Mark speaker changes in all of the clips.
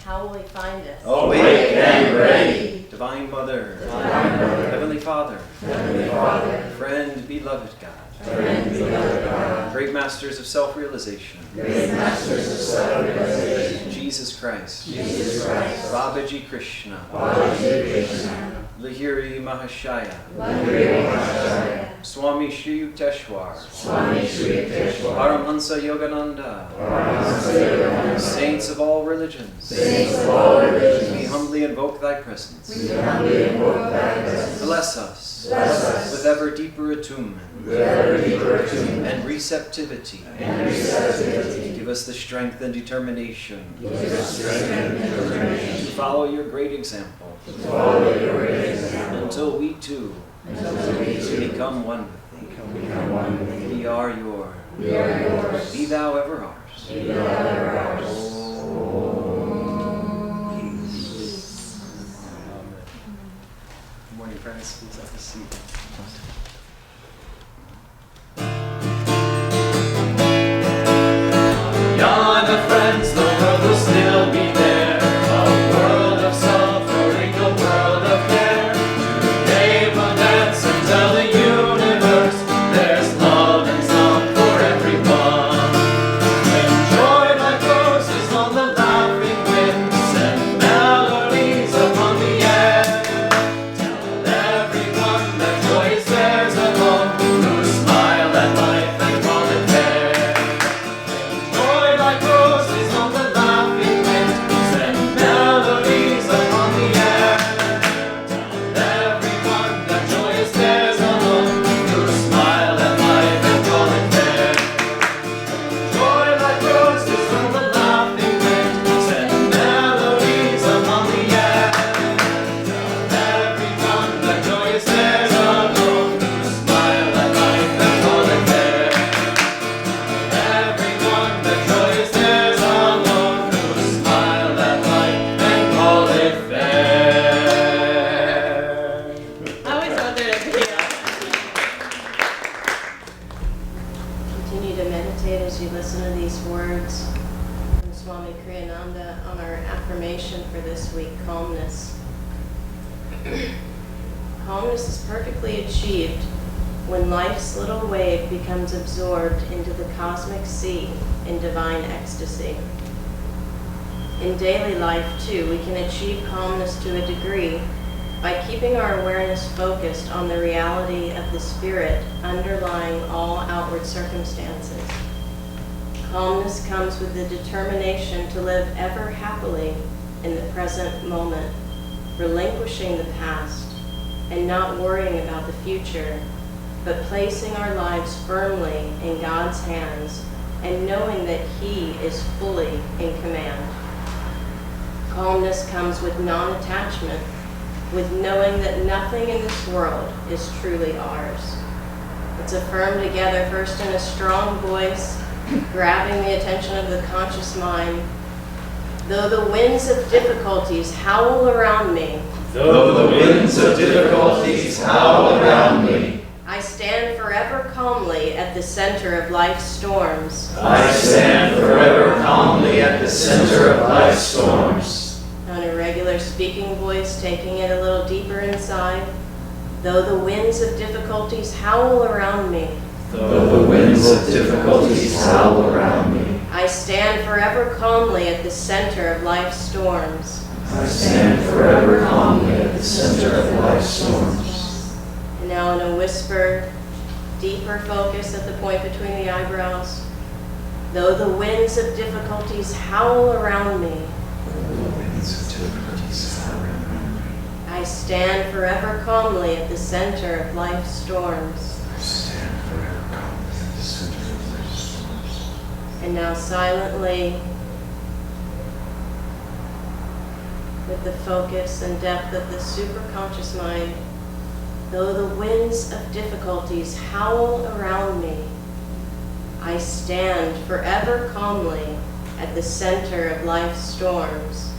Speaker 1: How will he find us?
Speaker 2: Awake and ready.
Speaker 3: Divine Mother,
Speaker 2: Divine Mother,
Speaker 3: Heavenly Father,
Speaker 2: Heavenly Father,
Speaker 3: Friend, beloved God,
Speaker 2: Friend, beloved God,
Speaker 3: Great Masters of Self-Realization,
Speaker 2: Great Masters of Self-Realization,
Speaker 3: Jesus Christ,
Speaker 2: Jesus Christ,
Speaker 3: Babaji Krishna,
Speaker 2: Babaji Krishna,
Speaker 3: Lahiri Mahashaya,
Speaker 2: Lahiri Mahashaya,
Speaker 3: Swami Shri Yukteswar,
Speaker 2: Swami Shri Yukteswar,
Speaker 3: Paramhansa Yogananda,
Speaker 2: Paramhansa Yogananda,
Speaker 3: Saints of all religions,
Speaker 2: Saints of all religions,
Speaker 3: we humbly invoke thy presence.
Speaker 2: we humbly invoke thy presence.
Speaker 3: Bless us,
Speaker 2: Bless us
Speaker 3: with ever deeper attunement
Speaker 2: with ever deeper attunement
Speaker 3: and receptivity.
Speaker 2: and receptivity.
Speaker 3: Give us the strength and determination
Speaker 2: Give us strength and determination
Speaker 3: to follow your great example
Speaker 2: to follow your great example
Speaker 3: until we too
Speaker 2: until we too
Speaker 3: become one with thee.
Speaker 2: become one with thee.
Speaker 3: We are yours.
Speaker 2: We are yours.
Speaker 3: Be thou ever ours.
Speaker 2: Be thou ever ours.
Speaker 3: Peace. Amen. Good morning, friends. Please have a seat. Yana, friends, the world will still be there. A world of suffering, a world of care. Today we'll dance and tell the universe there's love and song for everyone. When joy like roses on the laughing winds and melodies upon the air, tell everyone that joy is theirs alone, who smile at life and call it fair. Joy like roses on the laughing winds and melodies upon the air. Tell everyone that joy is theirs alone, who smile at life and call it fair. Joy like roses on the laughing winds and melodies upon the air. Tell everyone that joy is theirs alone, who smile at life and call it fair. Everyone that joy is theirs alone, who smile at life and call it fair.
Speaker 1: I always wanted a video. Continue to meditate as you listen to these words from Swami Ananda on our affirmation for this week, calmness. Calmness is perfectly achieved when life's little wave becomes absorbed into the cosmic sea in divine ecstasy. In daily life, too, we can achieve calmness to a degree by keeping our awareness focused on the reality of the spirit underlying all outward circumstances. Calmness comes with the determination to live ever happily in the present moment, relinquishing the past and not worrying about the future, but placing our lives firmly in God's hands and knowing that He is fully in command. Calmness comes with non-attachment, with knowing that nothing in this world is truly ours. It's affirmed together first in a strong voice, grabbing the attention of the conscious mind. Though the winds of difficulties howl around me,
Speaker 2: Though the winds of difficulties howl around me,
Speaker 1: I stand forever calmly at the center of life's storms.
Speaker 2: I stand forever calmly at the center of life's storms.
Speaker 1: On a regular speaking voice, taking it a little deeper inside. Though the winds of difficulties howl around me,
Speaker 2: Though the winds of difficulties howl around me,
Speaker 1: I stand forever calmly at the center of life's storms.
Speaker 2: I stand forever calmly at the center of life's storms.
Speaker 1: And now in a whisper, deeper focus at the point between the eyebrows. Though the winds of difficulties howl around me,
Speaker 2: Though the winds of difficulties howl around me,
Speaker 1: I stand forever calmly at the center of life's storms.
Speaker 2: I stand forever calmly at the center of life's storms.
Speaker 1: And now silently, with the focus and depth of the superconscious mind, though the winds of difficulties howl around me, I stand forever calmly at the center of life's storms.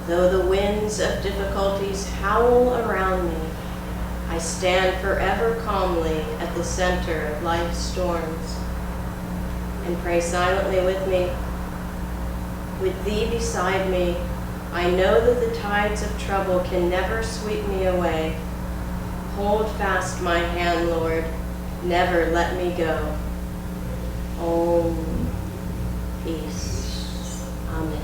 Speaker 1: Though the winds of difficulties howl around me, I stand forever calmly at the center of life's storms. And pray silently with me. With thee beside me, I know that the tides of trouble can never sweep me away. Hold fast my hand, Lord, never let me go. Om. Peace. Amen.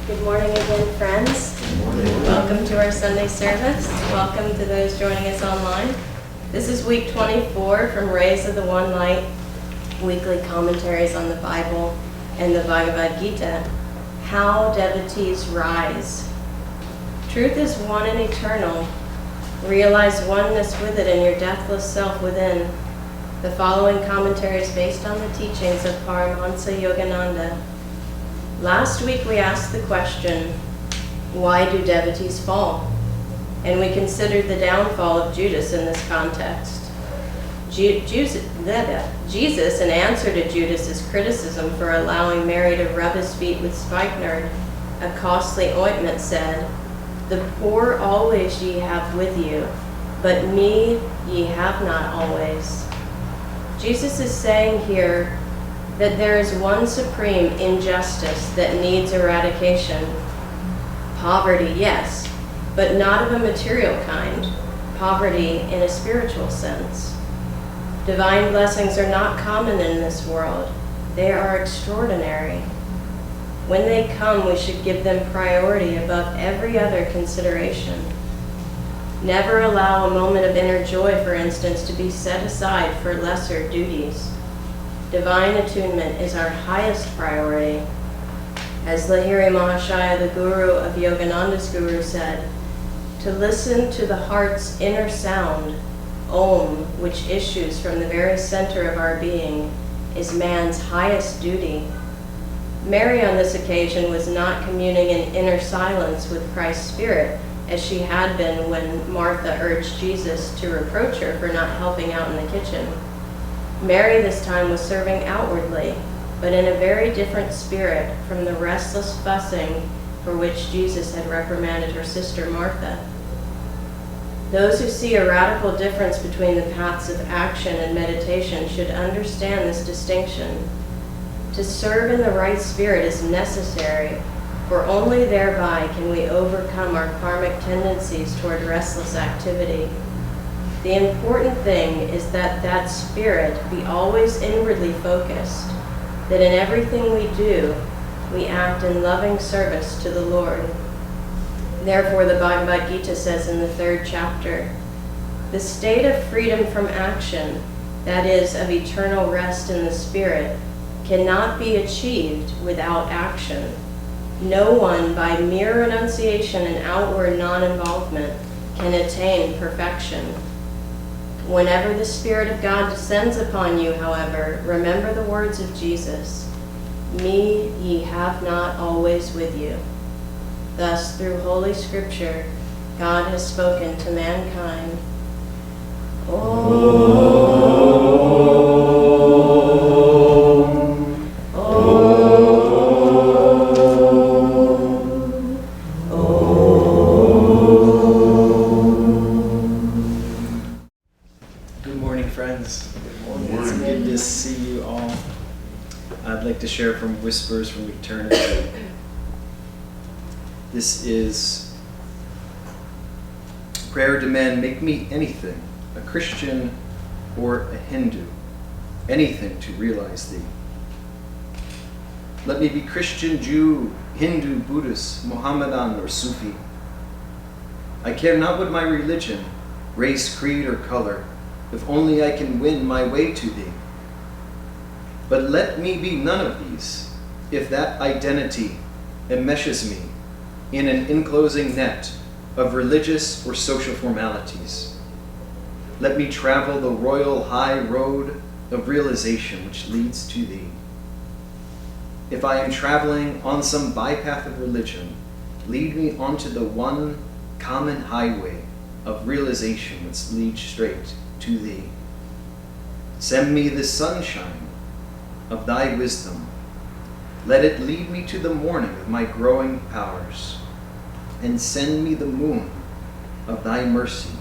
Speaker 1: Good morning again, friends.
Speaker 2: Good morning.
Speaker 1: Welcome to our Sunday service. Welcome to those joining us online. This is week 24 from Rays of the One Light, weekly commentaries on the Bible and the Bhagavad Gita. How Devotees Rise. Truth is one and eternal. Realize oneness with it and your deathless self within. The following commentary is based on the teachings of Paramahansa Yogananda. Last week we asked the question, why do devotees fall? And we considered the downfall of Judas in this context. Jesus, in answer to Judas's criticism for allowing Mary to rub his feet with spikenard, a costly ointment, said, "The poor always ye have with you, but me ye have not always." Jesus is saying here that there is one supreme injustice that needs eradication. Poverty, yes, but not of a material kind. Poverty in a spiritual sense. Divine blessings are not common in this world. They are extraordinary. When they come, we should give them priority above every other consideration. Never allow a moment of inner joy, for instance, to be set aside for lesser duties. Divine attunement is our highest priority. As Lahiri Mahashaya, the guru of Yogananda's guru, said, to listen to the heart's inner sound, Om, which issues from the very center of our being, is man's highest duty. Mary on this occasion was not communing in inner silence with Christ's Spirit, as she had been when Martha urged Jesus to reproach her for not helping out in the kitchen. Mary this time was serving outwardly, but in a very different spirit from the restless fussing for which Jesus had reprimanded her sister Martha. Those who see a radical difference between the paths of action and meditation should understand this distinction. To serve in the right spirit is necessary, for only thereby can we overcome our karmic tendencies toward restless activity. The important thing is that that spirit be always inwardly focused, that in everything we do, we act in loving service to the Lord. Therefore, the Bhagavad Gita says in the 3rd chapter, the state of freedom from action, that is, of eternal rest in the spirit, cannot be achieved without action. No one, by mere renunciation and outward non-involvement, can attain perfection. Whenever the Spirit of God descends upon you, however, remember the words of Jesus, me ye have not always with you. Thus, through Holy Scripture, God has spoken to mankind.
Speaker 3: Good morning, friends. It's good to see you all. I'd like to share from Whispers from Eternity. This is prayer demand, make me anything, a Christian or a Hindu, anything to realize thee. Let me be Christian, Jew, Hindu, Buddhist, Mohammedan, or Sufi. I care not what my religion, race, creed, or color, if only I can win my way to thee. But let me be none of these, if that identity enmeshes me in an enclosing net of religious or social formalities. Let me travel the royal high road of realization which leads to thee. If I am traveling on some bypath of religion, lead me onto the one common highway of realization which leads straight to thee. Send me the sunshine of thy wisdom. Let it lead me to the morning of my growing powers, and send me the moon of thy mercy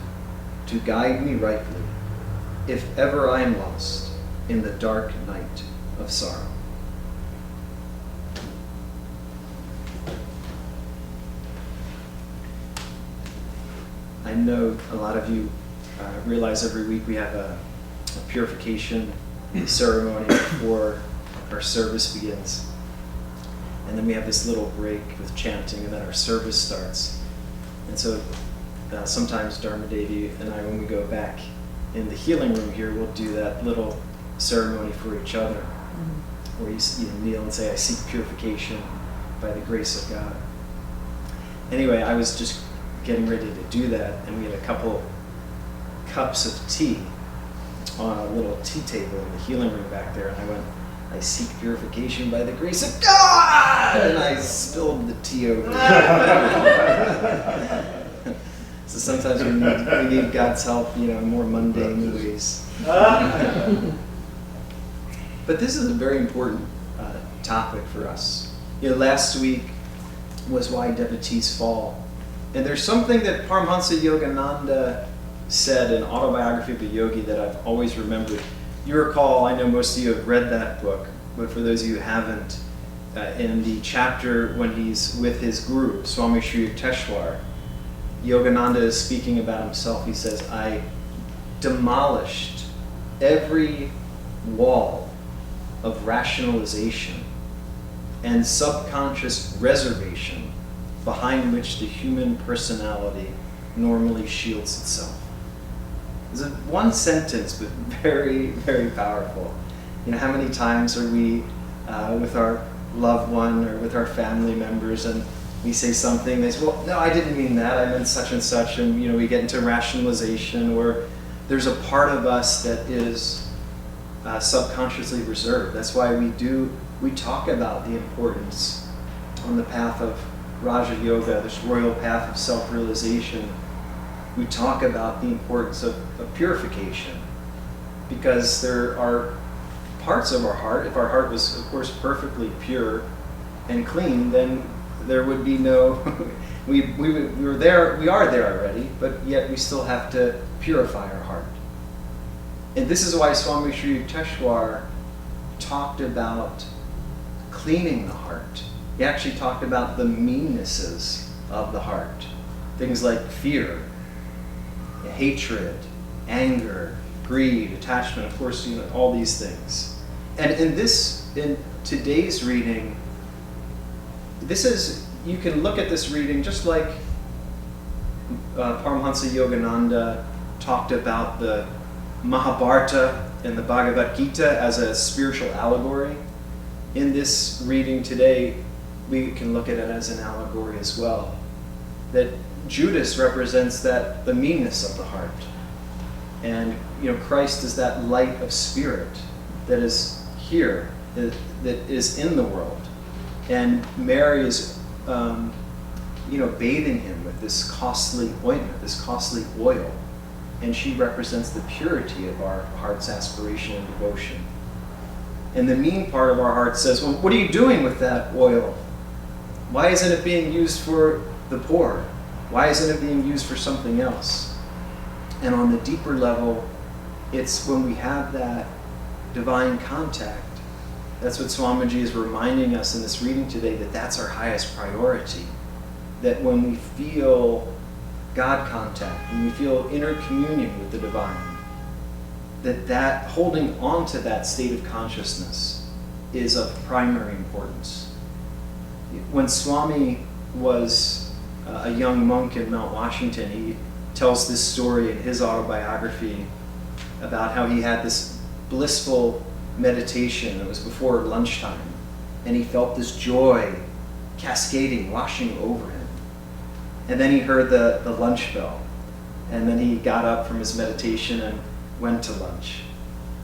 Speaker 3: to guide me rightly, if ever I am lost,
Speaker 4: in the dark night of sorrow. I know a lot of you realize every week we have a purification ceremony before our service begins. And then we have this little break with chanting, and then our service starts. And so sometimes Dharmadevi and I, when we go back in the healing room here, we'll do that little ceremony for each other, where you kneel and say, I seek purification by the grace of God. Anyway, I was just getting ready to do that, and we had a couple cups of tea on a little tea table in the healing room back there, and I went, I seek purification by the grace of God! And I spilled the tea over. So sometimes we need God's help, in more mundane ways. But this is a very important topic for us. Last week was why devotees fall. And there's something that Paramhansa Yogananda said in Autobiography of a Yogi that I've always remembered. You recall, I know most of you have read that book, but for those of you who haven't, in the chapter when he's with his guru, Swami Sri Yukteswar, Yogananda is speaking about himself. He says, I demolished every wall of rationalization and subconscious reservation behind which the human personality normally shields itself. It's one sentence, but very, very powerful. How many times are we with our loved one or with our family members, and we say something, they say, well, no, I didn't mean that, I meant such and such, and we get into rationalization, or there's a part of us that is subconsciously reserved. That's why we talk about the importance on the path of Raja Yoga, this royal path of self-realization. We talk about the importance of purification, because there are parts of our heart, if our heart was, of course, perfectly pure and clean, then there would be no, we are there already, but yet we still have to purify our heart. And this is why Swami Sri Yukteswar talked about cleaning the heart. He actually talked about the meannesses of the heart. Things like fear, hatred, anger, greed, attachment, of course, all these things. And in today's reading, you can look at this reading just like Paramhansa Yogananda talked about the Mahabharata and the Bhagavad Gita as a spiritual allegory. In this reading today, we can look at it as an allegory as well. That Judas represents the meanness of the heart. And Christ is that light of spirit that is here, that is in the world. And Mary is bathing him with this costly ointment, this costly oil. And she represents the purity of our heart's aspiration and devotion. And the mean part of our heart says, well, what are you doing with that oil? Why isn't it being used for the poor? Why isn't it being used for something else? And on the deeper level, it's when we have that divine contact. That's what Swamiji is reminding us in this reading today, that that's our highest priority. That when we feel God contact, when we feel inner communion with the divine, that holding on to that state of consciousness is of primary importance. When Swami was a young monk in Mount Washington, he tells this story in his autobiography about how he had this blissful meditation. It was before lunchtime, and he felt this joy cascading, washing over him. And then he heard the lunch bell, and then he got up from his meditation and went to lunch.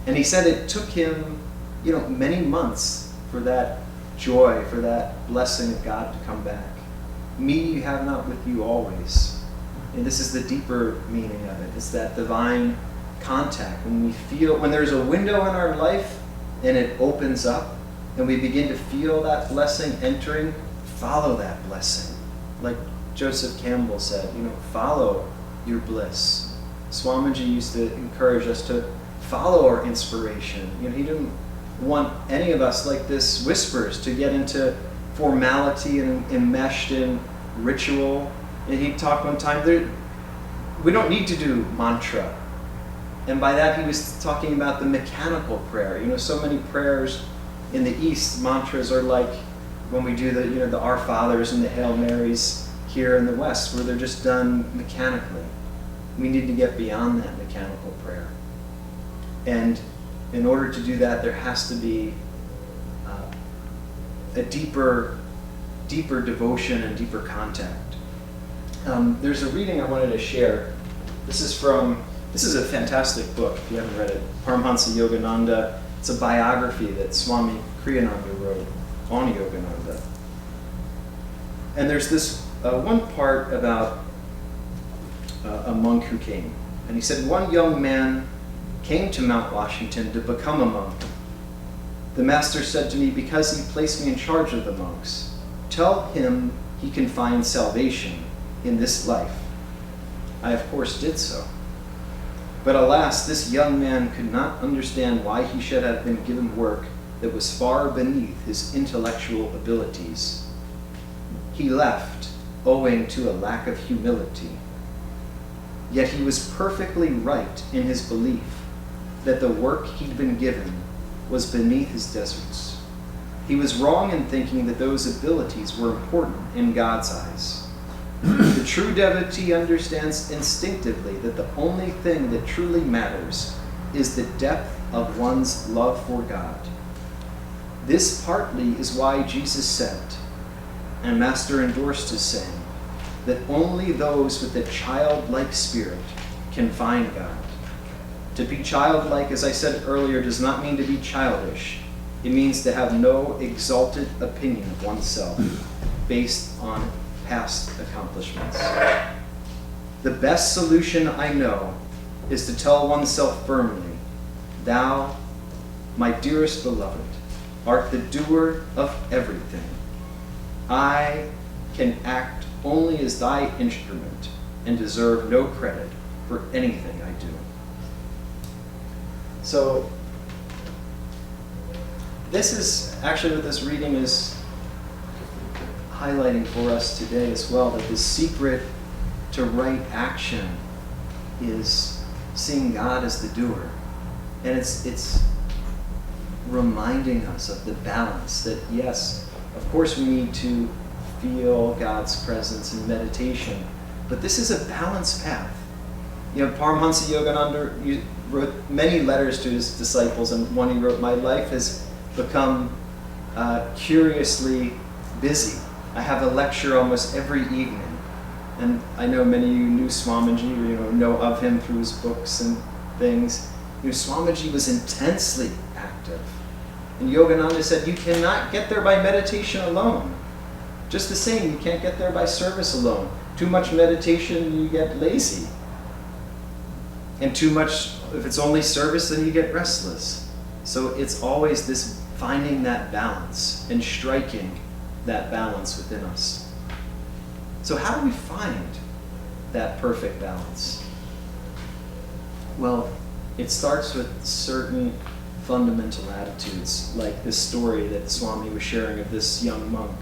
Speaker 4: And he said it took him, many months for that joy, for that blessing of God to come back. Me you have not with you always. And this is the deeper meaning of it. It's that divine contact. When there's a window in our life and it opens up and we begin to feel that blessing entering, follow that blessing. Like Joseph Campbell said, follow your bliss. Swamiji used to encourage us to follow our inspiration. He didn't want any of us like this whispers to get into formality and enmeshed in ritual. And he talked one time, we don't need to do mantra. And by that he was talking about the mechanical prayer. So many prayers in the East, mantras are like when we do the Our Fathers and the Hail Marys here in the West, where they're just done mechanically. We need to get beyond that mechanical prayer. And in order to do that, there has to be a deeper devotion and deeper contact. There's a reading I wanted to share. This is a fantastic book, if you haven't read it, Paramhansa Yogananda. It's a biography that Swami Kriyananda wrote on Yogananda. And there's this one part about a monk who came. And he said, one young man came to Mount Washington to become a monk. The master said to me, because he placed me in charge of the monks, tell him he can find salvation in this life. I, of course, did so. But alas, this young man could not understand why he should have been given work that was far beneath his intellectual abilities. He left owing to a lack of humility. Yet he was perfectly right in his belief that the work he'd been given was beneath his deserts. He was wrong in thinking that those abilities were important in God's eyes. The true devotee understands instinctively that the only thing that truly matters is the depth of one's love for God. This partly is why Jesus said, and Master endorsed his saying, that only those with a childlike spirit can find God. To be childlike, as I said earlier, does not mean to be childish. It means to have no exalted opinion of oneself based on past accomplishments. The best solution I know is to tell oneself firmly, thou, my dearest beloved, art the doer of everything. I can act only as thy instrument and deserve no credit for anything I do. So, this is actually what this reading is highlighting for us today as well, that the secret to right action is seeing God as the doer. And it's reminding us of the balance that, yes, of course we need to feel God's presence in meditation, but this is a balanced path. Paramhansa Yogananda wrote many letters to his disciples, and one he wrote, my life has become curiously busy. I have a lecture almost every evening. And I know many of you knew Swamiji, know of him through his books and things. Swamiji was intensely active. And Yogananda said, you cannot get there by meditation alone. Just the same, you can't get there by service alone. Too much meditation, you get lazy. And too much, if it's only service, then you get restless. So it's always this finding that balance and striking that balance within us. So how do we find that perfect balance? Well, it starts with certain fundamental attitudes, like this story that Swami was sharing of this young monk.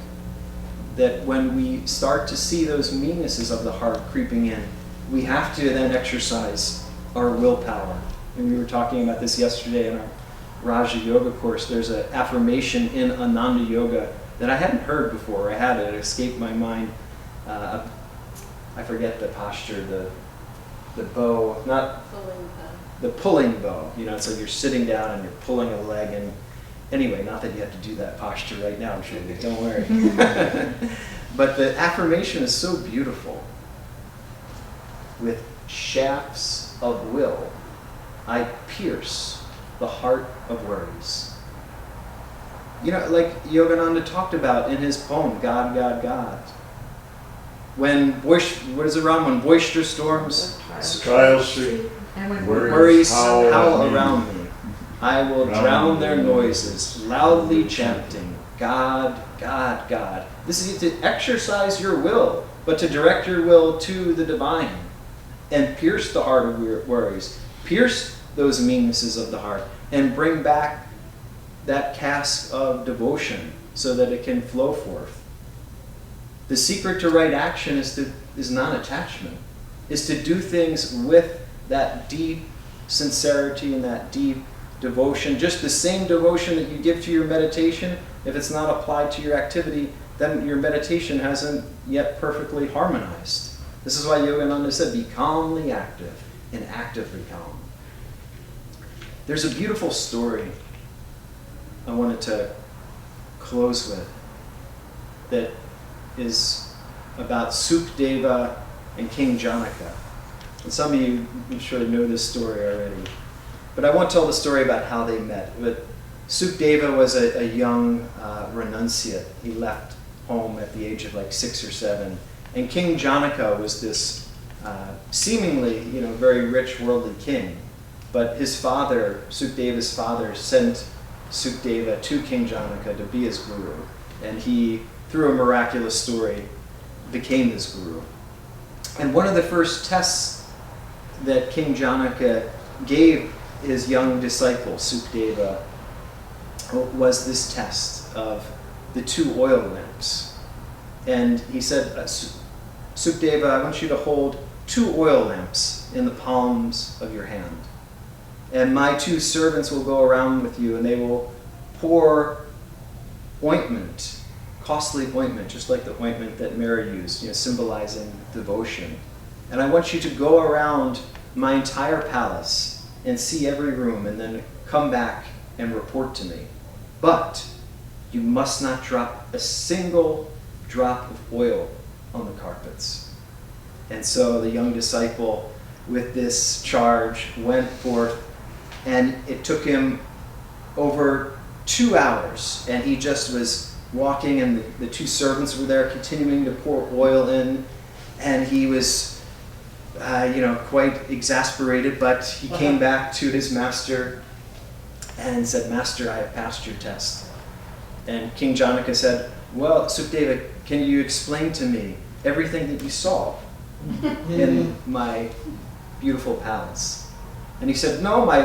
Speaker 4: That when we start to see those meannesses of the heart creeping in, we have to then exercise our willpower. And we were talking about this yesterday in our Raja Yoga course. There's an affirmation in Ananda Yoga that I hadn't heard before. I had it escaped my mind. I forget the posture, the bow, not the pulling bow. So you're sitting down and you're pulling a leg. And anyway, not that you have to do that posture right now, Julie, don't worry. But the affirmation is so beautiful. With shafts of will, I pierce the heart of worries. Like Yogananda talked about in his poem, God, God, God. When boisterous storms,
Speaker 2: Trials should
Speaker 4: worries howl around me, I will drown their noises, loudly chanting, God, God, God. This is to exercise your will, but to direct your will to the divine and pierce the heart of worries. Pierce those meannesses of the heart and bring back that cask of devotion so that it can flow forth. The secret to right action is non-attachment, is to do things with that deep sincerity and that deep devotion. Just the same devotion that you give to your meditation, if it's not applied to your activity, then your meditation hasn't yet perfectly harmonized. This is why Yogananda said, be calmly active and actively calm. There's a beautiful story I wanted to close with that is about Sukdeva and King Janaka. And some of you, I'm sure, know this story already. But I won't tell the story about how they met. But Sukdeva was a young renunciate. He left home at the age of like 6 or 7. And King Janaka was this seemingly, very rich worldly king. But his father, Sukdeva's father, sent Sukdeva to King Janaka to be his guru. And he, through a miraculous story, became his guru. And one of the first tests that King Janaka gave his young disciple, Sukdeva, was this test of the 2 oil lamps. And he said, Sukdeva, I want you to hold 2 oil lamps in the palms of your hand. And my 2 servants will go around with you, and they will pour ointment, costly ointment, just like the ointment that Mary used, symbolizing devotion. And I want you to go around my entire palace and see every room, and then come back and report to me. But you must not drop a single drop of oil on the carpets. And so the young disciple, with this charge, went forth, and it took him over 2 hours, and he just was walking, and the 2 servants were there continuing to pour oil in, and he was quite exasperated, but he came back to his master and said, Master, I have passed your test. And King Janaka said, well, Sukdeva, can you explain to me everything that you saw in my beautiful palace? And he said, no, my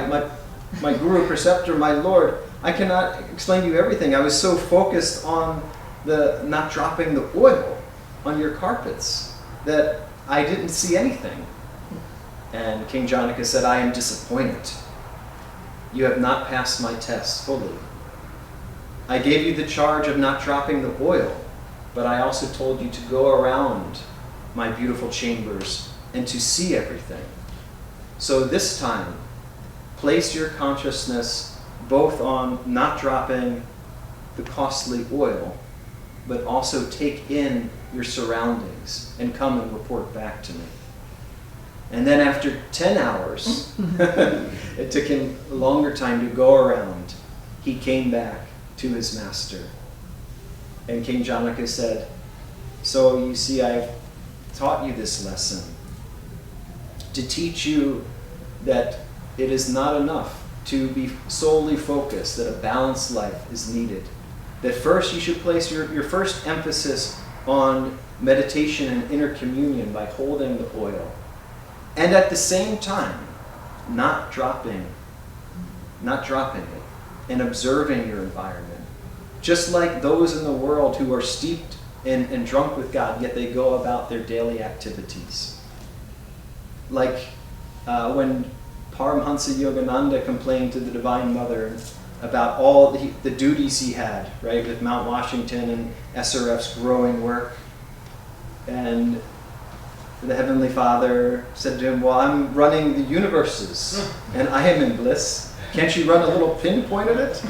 Speaker 4: guru, preceptor, my lord, I cannot explain to you everything. I was so focused on the not dropping the oil on your carpets that I didn't see anything. And King Janaka said, I am disappointed. You have not passed my test fully. I gave you the charge of not dropping the oil, but I also told you to go around my beautiful chambers and to see everything. So this time, place your consciousness both on not dropping the costly oil, but also take in your surroundings and come and report back to me. And then after 10 hours, it took him a longer time to go around, he came back to his master. And King Janaka said, so you see, I've taught you this lesson to teach you that it is not enough to be solely focused, that a balanced life is needed. That first you should place your first emphasis on meditation and inner communion by holding the oil. And at the same time, not dropping it and observing your environment. Just like those in the world who are steeped and drunk with God, yet they go about their daily activities. Like when Paramhansa Yogananda complained to the Divine Mother about all the duties he had, right, with Mount Washington and SRF's growing work. And the Heavenly Father said to him, well, I'm running the universes, and I am in bliss. Can't you run a little pinpoint at it?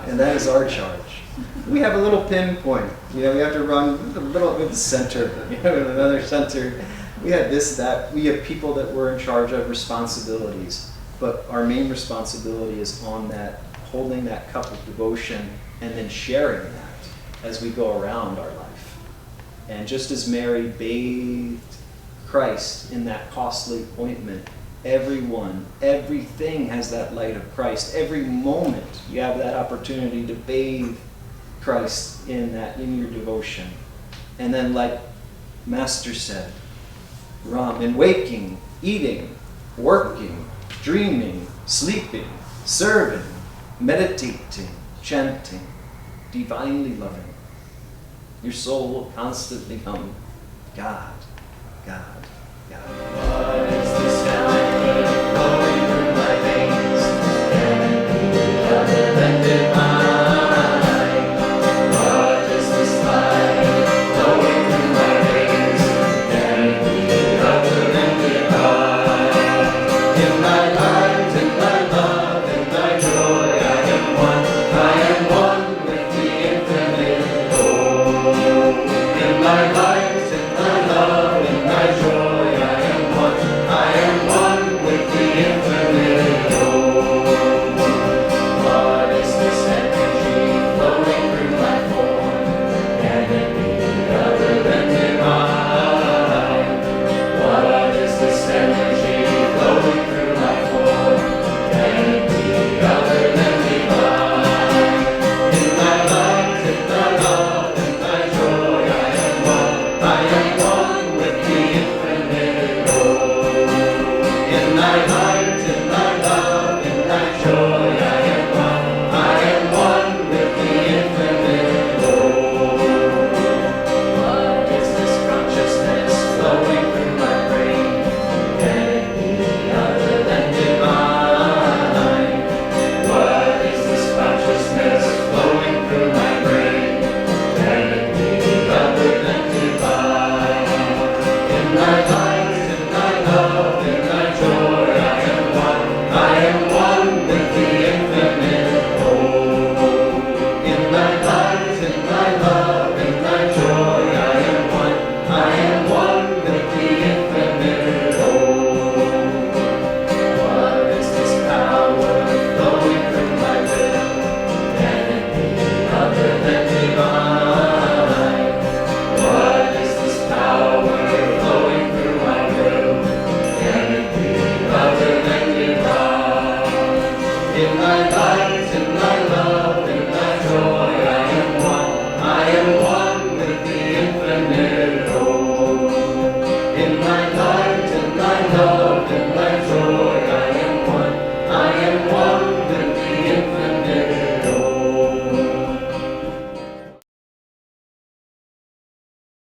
Speaker 4: And that is our charge. We have a little pinpoint. We have to run a little with the center, with another center. We have this, that. We have people that we're in charge of responsibilities. But our main responsibility is on that, holding that cup of devotion and then sharing that as we go around our life. And just as Mary bathed Christ in that costly ointment, everything has that light of Christ. Every moment you have that opportunity to bathe Christ in your devotion. And then, like Master said, Ram, in waking, eating, working, dreaming, sleeping, serving, meditating, chanting, divinely loving. Your soul will constantly hum, God, God, God.